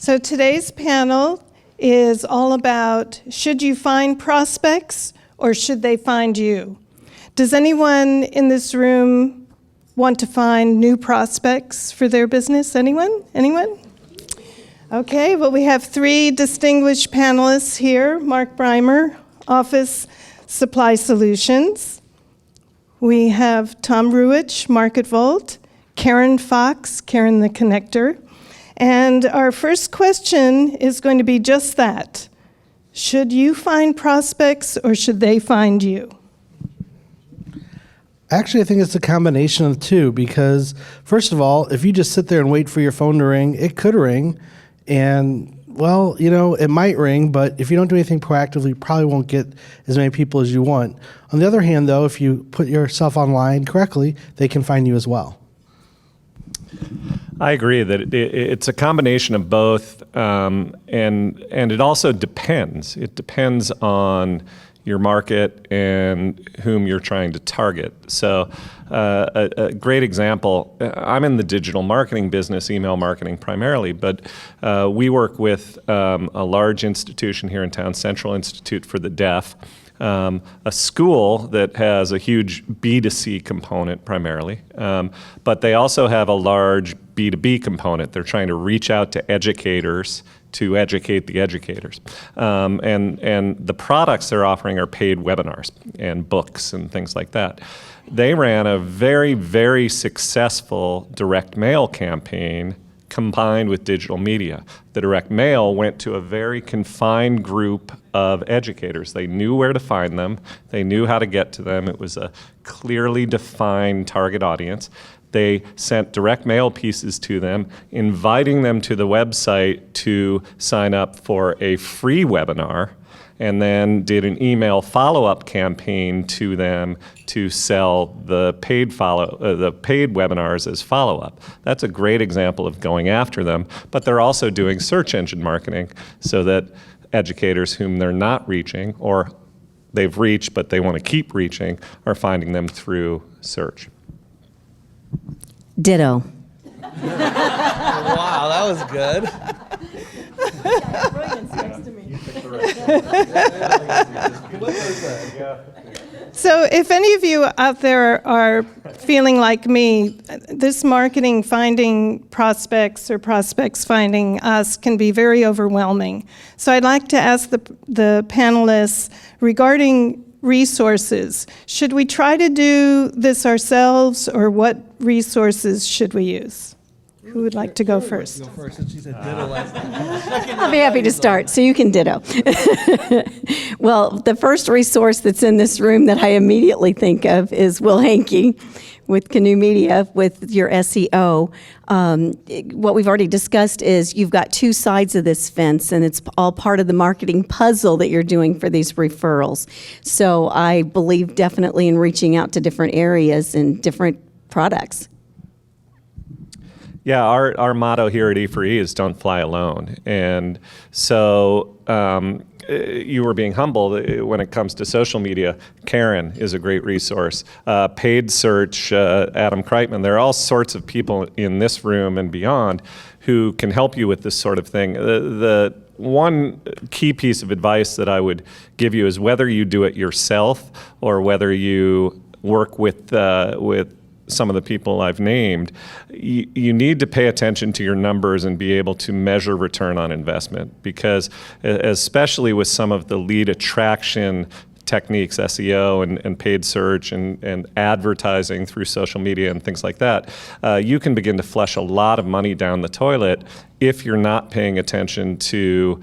So today's panel is all about, should you find prospects or should they find you? Does anyone in this room want to find new prospects for their business? Anyone? Anyone? Okay, well, we have three distinguished panelists here. Mark Breimer, Office Supply Solutions. We have Tom Ruich, Market Vault. Karen Fox, Karen the Connector. And our first question is going to be just that. Should you find prospects or should they find you? Actually, I think it's a combination of the two because, first of all, if you just sit there and wait for your phone to ring, it could ring. And, well, it might ring, but if you don't do anything proactively, you probably won't get as many people as you want. On the other hand, though, if you put yourself online correctly, they can find you as well. I agree that it's a combination of both, and it also depends. It depends on your market and whom you're trying to target. So a great example, I'm in the digital marketing business, email marketing primarily, but we work with a large institution here in town, Central Institute for the Deaf, a school that has a huge B2C component primarily, but they also have a large B2B component. They're trying to reach out to educators to educate the educators. And the products they're offering are paid webinars and books and things like that. They ran a very, very successful direct mail campaign combined with digital media. The direct mail went to a very confined group of educators. They knew where to find them. They knew how to get to them. It was a clearly defined target audience. They sent direct mail pieces to them, inviting them to the website to sign up for a free webinar, and then did an email follow-up campaign to them to sell the paid webinars as follow-up. That's a great example of going after them, but they're also doing search engine marketing so that educators whom they're not reaching, or they've reached but they want to keep reaching, are finding them through search. Ditto. Wow, that was good. So if any of you out there are feeling like me, this marketing finding prospects or prospects finding us can be very overwhelming. So I'd like to ask the panelists regarding resources. Should we try to do this ourselves, or what resources should we use? Who would like to go first? I'll be happy to start, so you can ditto. Well, the first resource that's in this room that I immediately think of is Will Hankey with Canoe Media with your SEO. What we've already discussed is you've got two sides of this fence, and it's all part of the marketing puzzle that you're doing for these referrals. So I believe definitely in reaching out to different areas and different products. Yeah, our motto here at E4E is don't fly alone. And so you were being humble when it comes to social media. Karen is a great resource. Paid search, Adam Kreitman. There are all sorts of people in this room and beyond who can help you with this sort of thing. The one key piece of advice that I would give you is whether you do it yourself or whether you work with some of the people I've named, you need to pay attention to your numbers and be able to measure return on investment, because especially with some of the lead attraction techniques, SEO and paid search and advertising through social media and things like that, you can begin to flush a lot of money down the toilet if you're not paying attention to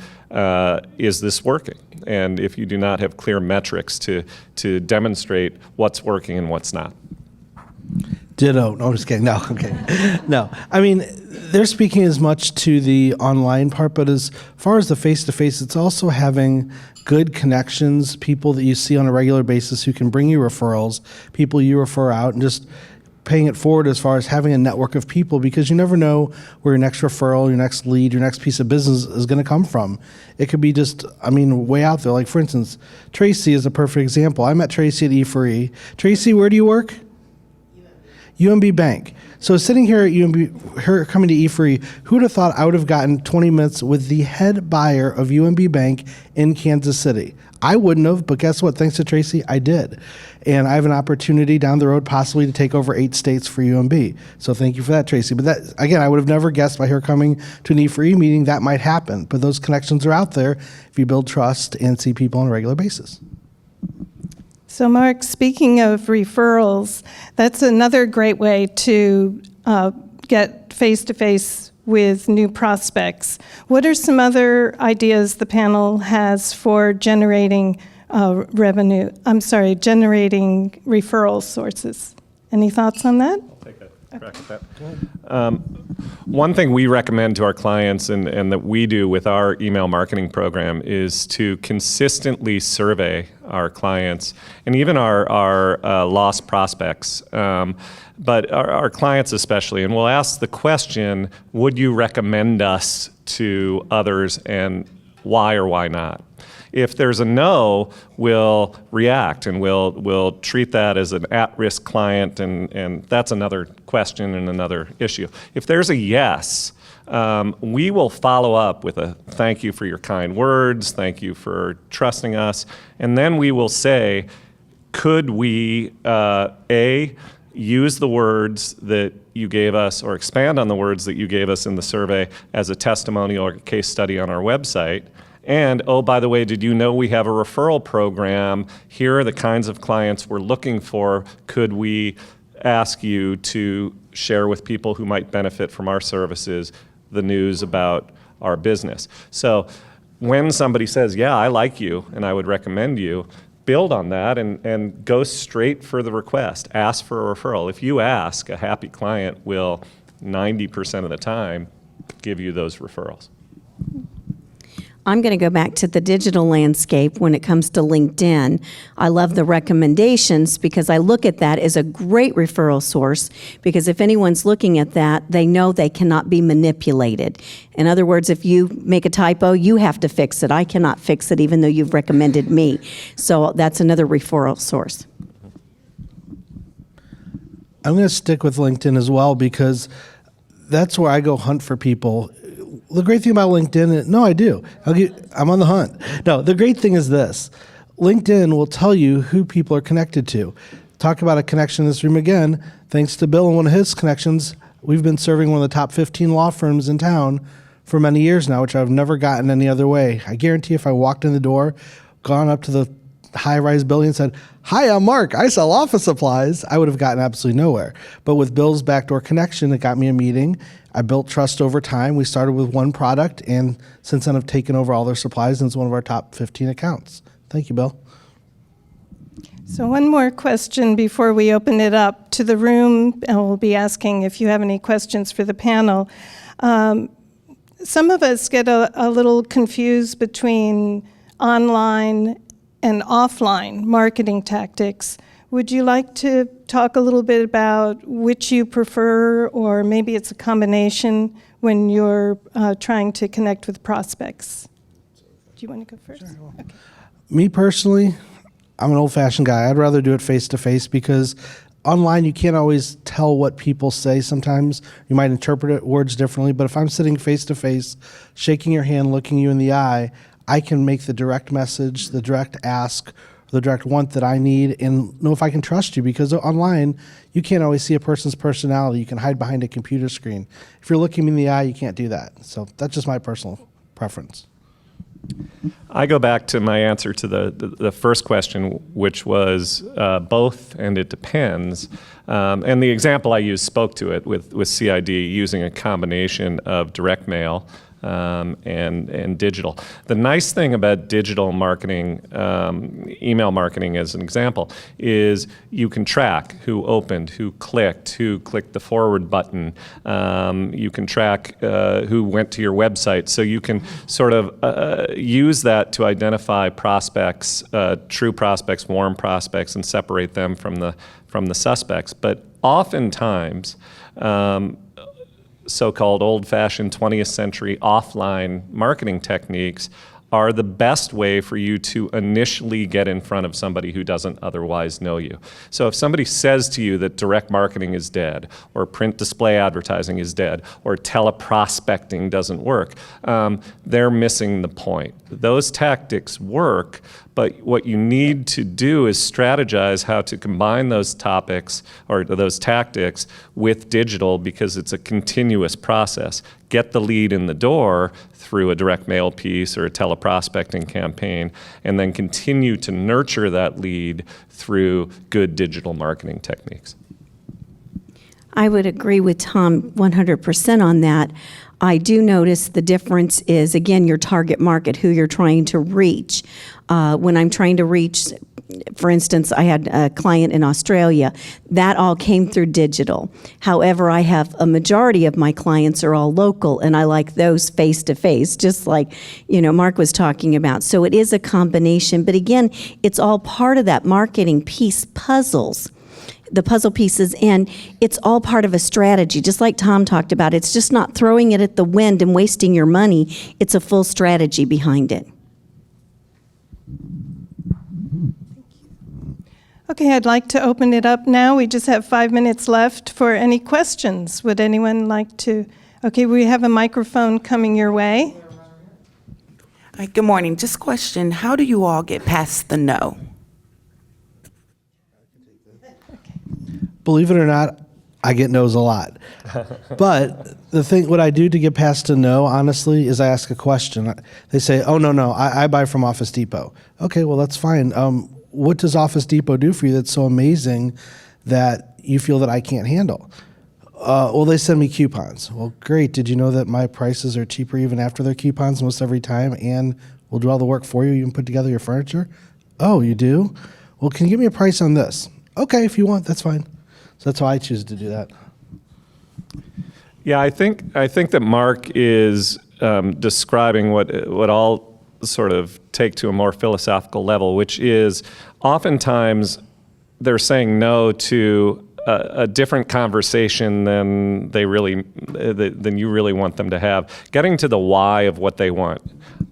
is this working? And if you do not have clear metrics to demonstrate what's working and what's not. Ditto. No, I'm just kidding. No, okay. No, I mean, they're speaking as much to the online part, but as far as the face-to-face, it's also having good connections, people that you see on a regular basis who can bring you referrals, people you refer out, and just paying it forward as far as having a network of people, because you never know where your next referral, your next lead, your next piece of business is going to come from. It could be just, way out there. Like, for instance, Tracy is a perfect example. I met Tracy at E4E. Tracy, where do you work? UMB Bank. So sitting here at UMB, her coming to E-Free, who would have thought I would have gotten 20 minutes with the head buyer of UMB Bank in Kansas City? I wouldn't have, but guess what? Thanks to Tracy, I did. And I have an opportunity down the road possibly to take over 8 states for UMB. So thank you for that, Tracy. But that, again, I would have never guessed by her coming to an E-Free meeting that might happen. But those connections are out there if you build trust and see people on a regular basis. So, Mark, speaking of referrals, that's another great way to get face-to-face with new prospects. What are some other ideas the panel has for generating generating referral sources? Any thoughts on that? Take a crack at that. One thing we recommend to our clients and that we do with our email marketing program is to consistently survey our clients and even our lost prospects, but our clients especially. And we'll ask the question, would you recommend us to others and why or why not? If there's a no, we'll react and we'll treat that as an at-risk client, and that's another question and another issue. If there's a yes, we will follow up with a thank you for your kind words, thank you for trusting us, and then we will say, could we, A, use the words that you gave us or expand on the words that you gave us in the survey as a testimonial or case study on our website? And, oh, by the way, did you know we have a referral program? Here are the kinds of clients we're looking for. Could we ask you to share with people who might benefit from our services the news about our business? So when somebody says, yeah, I like you and I would recommend you, build on that and go straight for the request. Ask for a referral. If you ask, a happy client will 90% of the time give you those referrals. I'm going to go back to the digital landscape when it comes to LinkedIn. I love the recommendations because I look at that as a great referral source, because if anyone's looking at that, they know they cannot be manipulated. In other words, if you make a typo, you have to fix it. I cannot fix it even though you've recommended me. So that's another referral source. I'm going to stick with LinkedIn as well because that's where I go hunt for people. The great thing about LinkedIn, no, I do. I'm on the hunt. No, the great thing is this. LinkedIn will tell you who people are connected to. Talk about a connection in this room again. Thanks to Bill and one of his connections, we've been serving one of the top 15 law firms in town for many years now, which I've never gotten any other way. I guarantee if I walked in the door, gone up to the high-rise building and said, hi, I'm Mark, I sell office supplies, I would have gotten absolutely nowhere. But with Bill's backdoor connection, it got me a meeting. I built trust over time. We started with one product, and since then I've taken over all their supplies, and it's one of our top 15 accounts. Thank you, Bill. So one more question before we open it up to the room, and we'll be asking if you have any questions for the panel. Some of us get a little confused between online and offline marketing tactics. Would you like to talk a little bit about which you prefer, or maybe it's a combination when you're trying to connect with prospects? Do you want to go first? Sure. Okay. Me personally, I'm an old-fashioned guy. I'd rather do it face-to-face because online you can't always tell what people say sometimes. You might interpret it words differently, but if I'm sitting face-to-face, shaking your hand, looking you in the eye, I can make the direct message, the direct ask, the direct want that I need, and know if I can trust you, because online you can't always see a person's personality. You can hide behind a computer screen. If you're looking me in the eye, you can't do that. So that's just my personal preference. I go back to my answer to the first question, which was both, and it depends. And the example I used spoke to it with CID using a combination of direct mail and digital. The nice thing about digital marketing, email marketing as an example, is you can track who opened, who clicked the forward button. You can track who went to your website. So you can sort of use that to identify prospects, true prospects, warm prospects, and separate them from the suspects. But oftentimes, so-called old-fashioned 20th century offline marketing techniques are the best way for you to initially get in front of somebody who doesn't otherwise know you. So if somebody says to you that direct marketing is dead, or print display advertising is dead, or teleprospecting doesn't work, they're missing the point. Those tactics work, but what you need to do is strategize how to combine those topics or those tactics with digital, because it's a continuous process. Get the lead in the door through a direct mail piece or a teleprospecting campaign, and then continue to nurture that lead through good digital marketing techniques. I would agree with Tom 100% on that. I do notice the difference is, again, your target market, who you're trying to reach. When I'm trying to reach, for instance, I had a client in Australia. That all came through digital. However, I have a majority of my clients are all local, and I like those face-to-face, just like, Mark was talking about. So it is a combination. But again, it's all part of that marketing piece puzzles. The puzzle pieces, and it's all part of a strategy, just like Tom talked about. It's just not throwing it at the wind and wasting your money. It's a full strategy behind it. Okay, I'd like to open it up now. We just have 5 minutes left for any questions. Would anyone like to? Okay, we have a microphone coming your way. Hi, good morning. Just a question. How do you all get past the no? Believe it or not, I get no's a lot. But what I do to get past a no, honestly, is I ask a question. They say, oh, no, I buy from Office Depot. Okay, well, that's fine. What does Office Depot do for you that's so amazing that you feel that I can't handle? Well, they send me coupons. Well, great. Did you know that my prices are cheaper even after their coupons most every time, and we'll do all the work for you? You can put together your furniture? Oh, you do? Well, can you give me a price on this? Okay, if you want, that's fine. So that's how I choose to do that. Yeah, I think that Mark is describing what I'll sort of take to a more philosophical level, which is oftentimes they're saying no to a different conversation than you really want them to have. Getting to the why of what they want.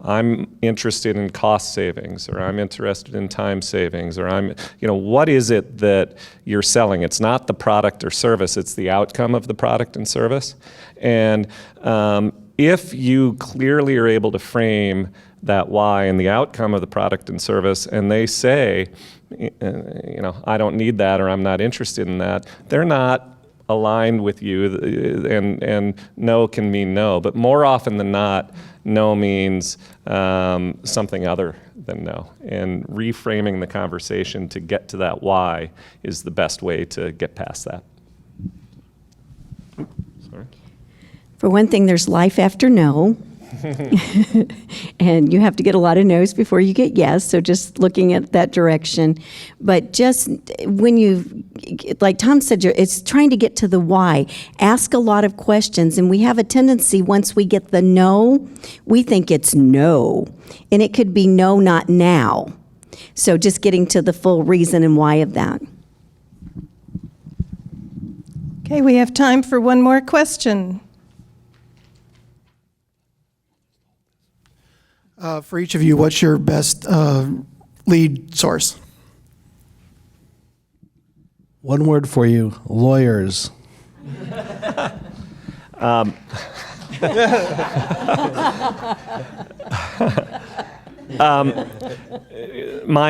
I'm interested in cost savings, or I'm interested in time savings, or what is it that you're selling? It's not the product or service, it's the outcome of the product and service. And if you clearly are able to frame that why and the outcome of the product and service, and they say, I don't need that, or I'm not interested in that, they're not aligned with you, and no can mean no. But more often than not, no means something other than no. And reframing the conversation to get to that why is the best way to get past that. Sorry. For one thing, there's life after no. And you have to get a lot of no's before you get yes, so just looking at that direction. But just when like Tom said, it's trying to get to the why. Ask a lot of questions, and we have a tendency, once we get the no, we think it's no. And it could be no, not now. So just getting to the full reason and why of that. Okay, we have time for one more question. For each of you, what's your best lead source? One word for you: lawyers. My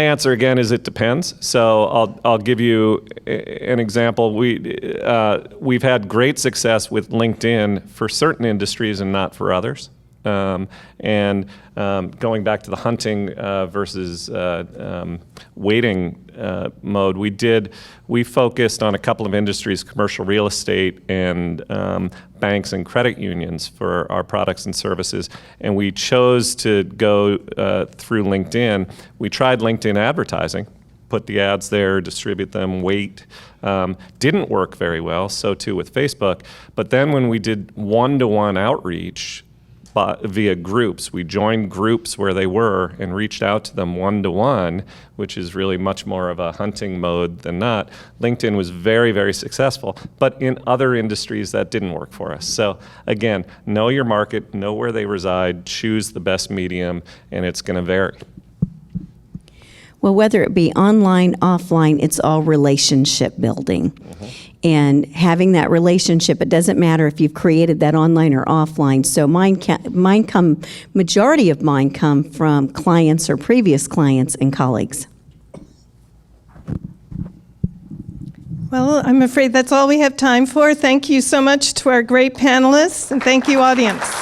answer again is it depends. So I'll give you an example. We've had great success with LinkedIn for certain industries and not for others. And going back to the hunting versus waiting mode, we focused on a couple of industries, commercial real estate and banks and credit unions for our products and services, and we chose to go through LinkedIn. We tried LinkedIn advertising, put the ads there, distribute them, wait. Didn't work very well, so too with Facebook. But then when we did one-to-one outreach, via groups. We joined groups where they were and reached out to them one-to-one, which is really much more of a hunting mode than not. LinkedIn was very, very successful, but in other industries that didn't work for us. So again, know your market, know where they reside, choose the best medium, and it's going to vary. Well, whether it be online, offline, it's all relationship building. And having that relationship, it doesn't matter if you've created that online or offline. So majority of mine come from clients or previous clients and colleagues. Well, I'm afraid that's all we have time for. Thank you so much to our great panelists, and thank you, audience.